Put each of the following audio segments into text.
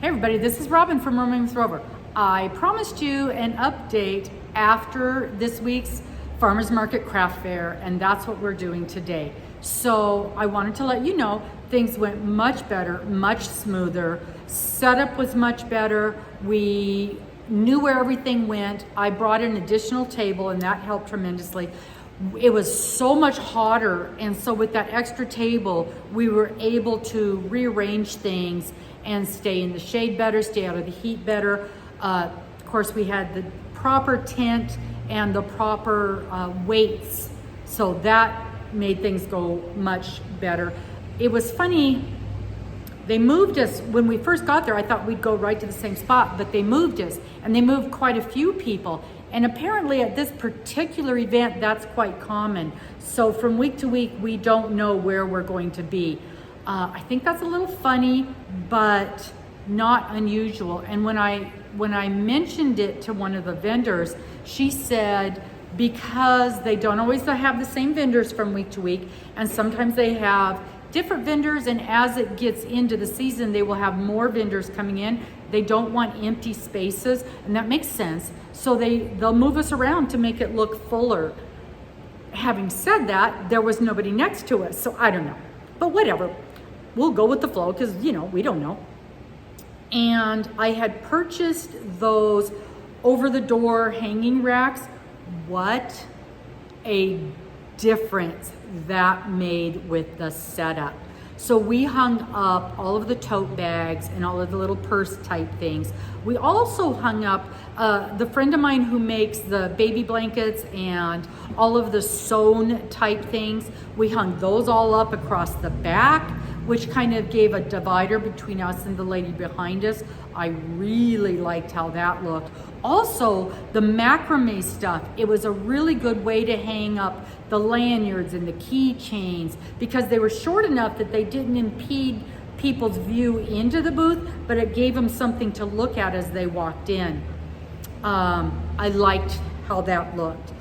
Hey everybody, this is Robin from Roaming with Rover. I promised you an update after this week's Farmers Market Craft Fair, and that's what we're doing today. So I wanted to let you know things went much better, much smoother. Setup was much better. We knew where everything went. I brought an additional table and that helped tremendously. It was so much hotter, and so with that extra table, we were able to rearrange things and stay in the shade better, stay out of the heat better. Of course, we had the proper tent and the proper weights, so that made things go much better. It was funny, they moved us, when we first got there, I thought we'd go right to the same spot, but they moved us, and they moved quite a few people. And apparently at this particular event, that's quite common. So from week to week, we don't know where we're going to be. I think that's a little funny, but not unusual. And when I mentioned it to one of the vendors, she said, because they don't always have the same vendors from week to week, and sometimes they have different vendors, and as it gets into the season, they will have more vendors coming in. They don't want empty spaces, and that makes sense. So they'll move us around to make it look fuller. Having said that, there was nobody next to us, so I don't know. But whatever, we'll go with the flow because, we don't know. And I had purchased those over-the-door hanging racks. What a difference that made with the setup. So we hung up all of the tote bags and all of the little purse type things. We also hung up, the friend of mine who makes the baby blankets and all of the sewn type things, we hung those all up across the back, which kind of gave a divider between us and the lady behind us. I really liked how that looked. Also, the macrame stuff, it was a really good way to hang up the lanyards and the keychains because they were short enough that they didn't impede people's view into the booth, but it gave them something to look at as they walked in. I liked how that looked.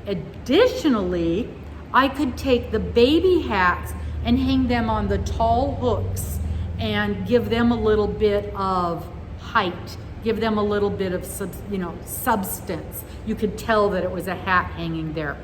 Additionally, I could take the baby hats and hang them on the tall hooks and give them a little bit of height, give them a little bit of substance. You could tell that it was a hat hanging there.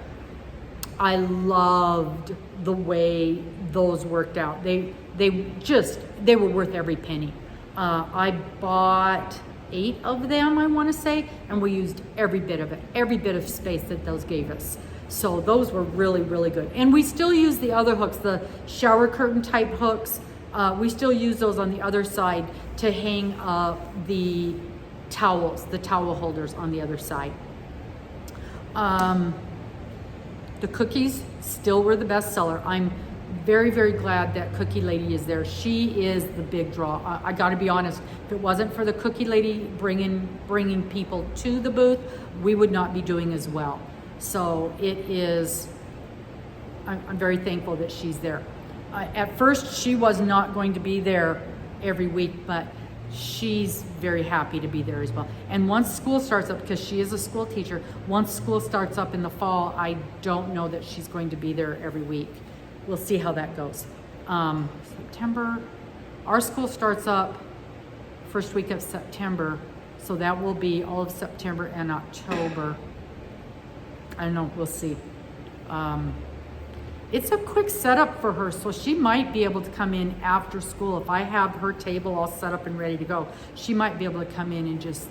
I loved the way those worked out. They were worth every penny. I bought 8 of them, I want to say, and we used every bit of it, every bit of space that those gave us. So those were really, really good. And we still use the other hooks, the shower curtain type hooks. We still use those on the other side to hang the towels, the towel holders on the other side. The cookies still were the best seller. I'm very, very glad that Cookie Lady is there. She is the big draw. I gotta be honest, if it wasn't for the Cookie Lady bringing people to the booth, we would not be doing as well. So I'm very thankful that she's there. At first, she was not going to be there every week, but she's very happy to be there as well. And once school starts up, because she is a school teacher, once school starts up in the fall, I don't know that she's going to be there every week. We'll see how that goes. September, our school starts up first week of September, so that will be all of September and October. I don't know, we'll see. It's a quick setup for her, so she might be able to come in after school. If I have her table all set up and ready to go, she might be able to come in and just,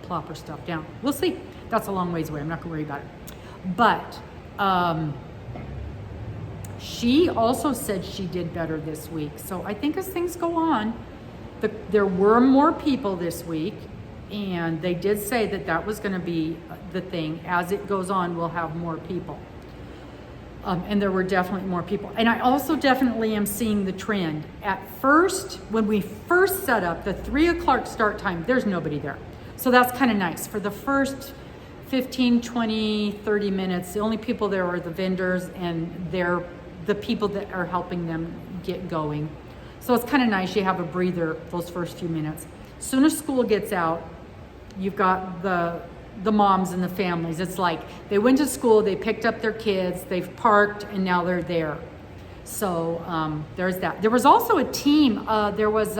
plop her stuff down. We'll see. That's a long ways away. I'm not gonna worry about it. But she also said she did better this week. So I think as things go on, there were more people this week, and they did say that was gonna be the thing. As it goes on, we'll have more people. And there were definitely more people. And I also definitely am seeing the trend. At first, when we first set up the 3 o'clock start time, there's nobody there. So that's kind of nice. For the first 15, 20, 30 minutes, the only people there are the vendors and they're the people that are helping them get going. So it's kind of nice. You have a breather those first few minutes. As soon as school gets out, you've got the moms and the families. It's like they went to school, they picked up their kids, they've parked, and now they're there. So there's that. There was also a team. There was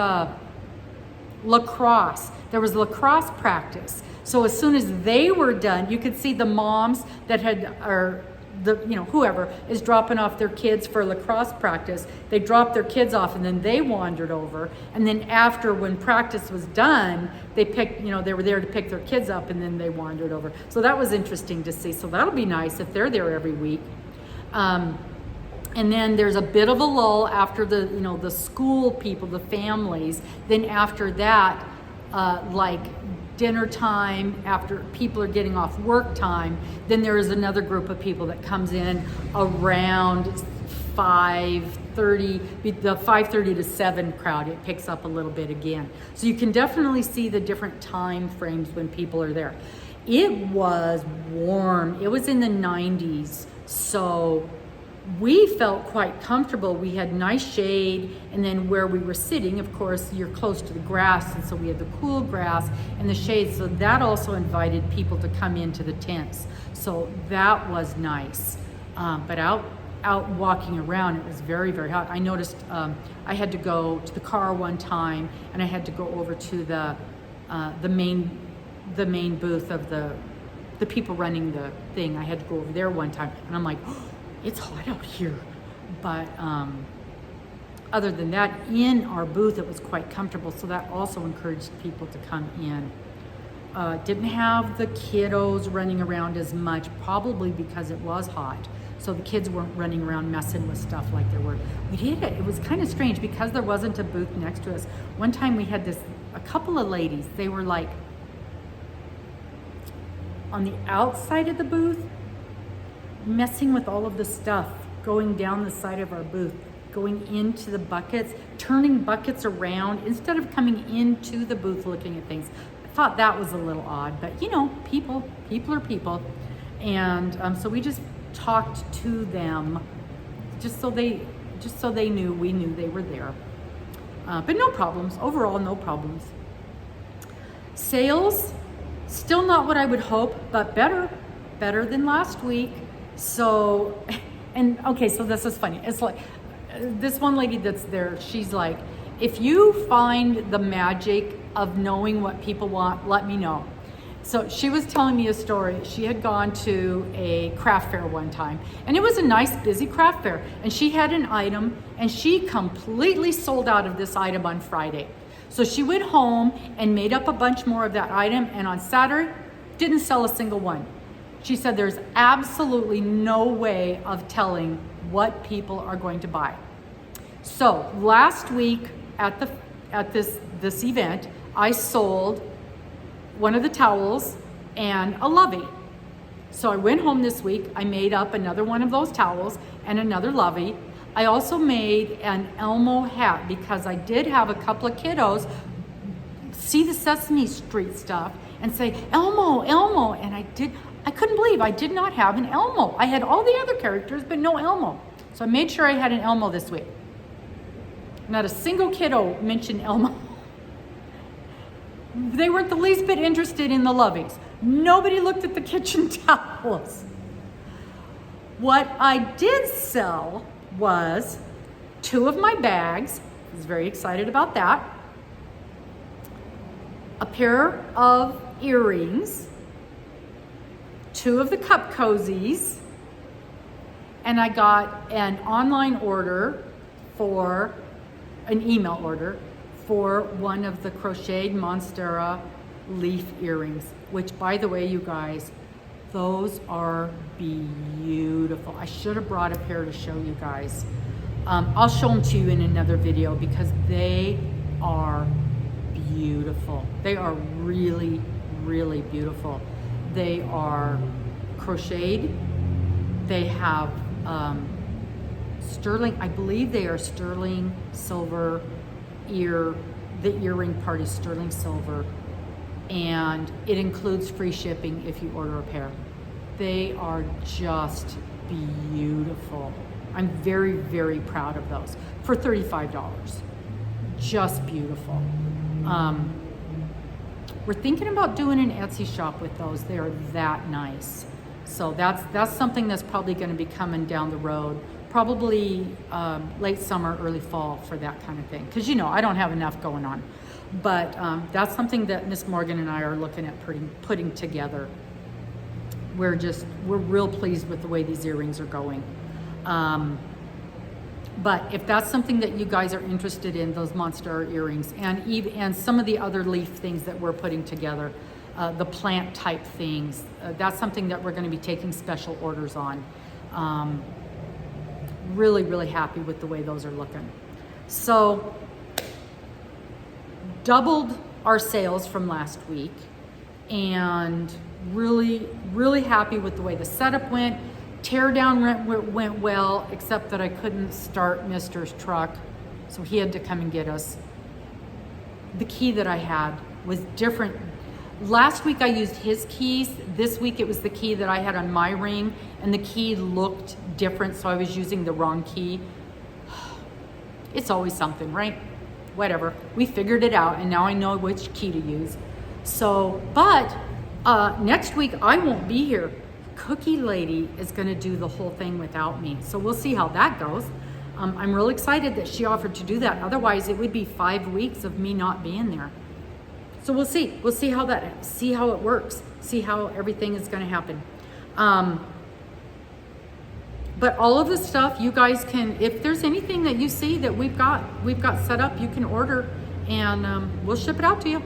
lacrosse. There was lacrosse practice. So as soon as they were done, you could see the moms that whoever is dropping off their kids for lacrosse practice. They dropped their kids off and then they wandered over. And then after, when practice was done, they were there to pick their kids up and then they wandered over. So that was interesting to see. So that'll be nice if they're there every week. And then there's a bit of a lull after the school people, the families. Then after that, like dinner time, after people are getting off work time, then there is another group of people that comes in around 5:30, the 5:30 to 7 crowd. It picks up a little bit again. So you can definitely see the different time frames when people are there. It was warm. It was in the 90s. So we felt quite comfortable. We had nice shade, and then where we were sitting, of course, you're close to the grass, and so we had the cool grass and the shade. So that also invited people to come into the tents. So that was nice. But out walking around, it was very, very hot. I noticed I had to go to the car one time, and I had to go over to the main booth of the people running the thing. I had to go over there one time, and I'm like, oh, it's hot out here. But other than that, in our booth, it was quite comfortable. So that also encouraged people to come in. Didn't have the kiddos running around as much, probably because it was hot. So the kids weren't running around messing with stuff like there were. We did it. It was kind of strange because there wasn't a booth next to us. One time we had a couple of ladies. They were like on the outside of the booth, messing with all of the stuff, going down the side of our booth, going into the buckets, turning buckets around instead of coming into the booth looking at things. I thought that was a little odd, but people are people. And so we just talked to them just so they knew we knew they were there. But no problems, overall no problems. Sales, still not what I would hope, but better than last week. So, so this is funny. It's like this one lady that's there, she's like, if you find the magic of knowing what people want, let me know. So she was telling me a story. She had gone to a craft fair one time, and it was a nice, busy craft fair. And she had an item, and she completely sold out of this item on Friday. So she went home and made up a bunch more of that item, and on Saturday, didn't sell a single one. She said there's absolutely no way of telling what people are going to buy. So last week at this event, I sold one of the towels and a lovey. So I went home this week, I made up another one of those towels and another lovey. I also made an Elmo hat because I did have a couple of kiddos see the Sesame Street stuff and say, Elmo, Elmo, and I couldn't believe I did not have an Elmo. I had all the other characters, but no Elmo. So I made sure I had an Elmo this week. Not a single kiddo mentioned Elmo. They weren't the least bit interested in the loveys. Nobody looked at the kitchen towels. What I did sell was 2 of my bags. I was very excited about that. A pair of earrings, 2 of the cup cozies, and I got an online order for an email order for one of the crocheted Monstera leaf earrings, which, by the way, you guys, those are beautiful. I should have brought a pair to show you guys. I'll show them to you in another video because they are beautiful. They are really, really beautiful. They are crocheted. They have sterling, I believe they are sterling silver the earring part is sterling silver, and it includes free shipping if you order a pair. They are just beautiful. I'm very, very proud of those for $35. Just beautiful. We're thinking about doing an Etsy shop with those. They are that nice. So that's something that's probably going to be coming down the road probably late summer, early fall for that kind of thing. Because you know, I don't have enough going on. But that's something that Miss Morgan and I are looking at putting together. We're real pleased with the way these earrings are going. But if that's something that you guys are interested in, those monster earrings, and some of the other leaf things that we're putting together, the plant type things, that's something that we're going to be taking special orders on. Really, really happy with the way those are looking. So, doubled our sales from last week, and really, really happy with the way the setup went. Tear down went well, except that I couldn't start Mr.'s truck, so he had to come and get us. The key that I had was different. Last week I used his keys. This week it was the key that I had on my ring, and the key looked different, so I was using the wrong key. It's always something, right? Whatever. We figured it out, and now I know which key to use. So, but next week I won't be here. Cookie Lady is going to do the whole thing without me. So we'll see how that goes. I'm real excited that she offered to do that. Otherwise, it would be 5 weeks of me not being there. So we'll see. We'll see how it works. See how everything is going to happen. But all of the stuff you guys can, if there's anything that you see that we've got set up, you can order, and we'll ship it out to you.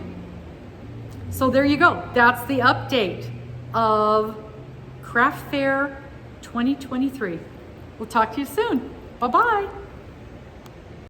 So there you go. That's the update of Craft Fair 2023. We'll talk to you soon. Bye-bye.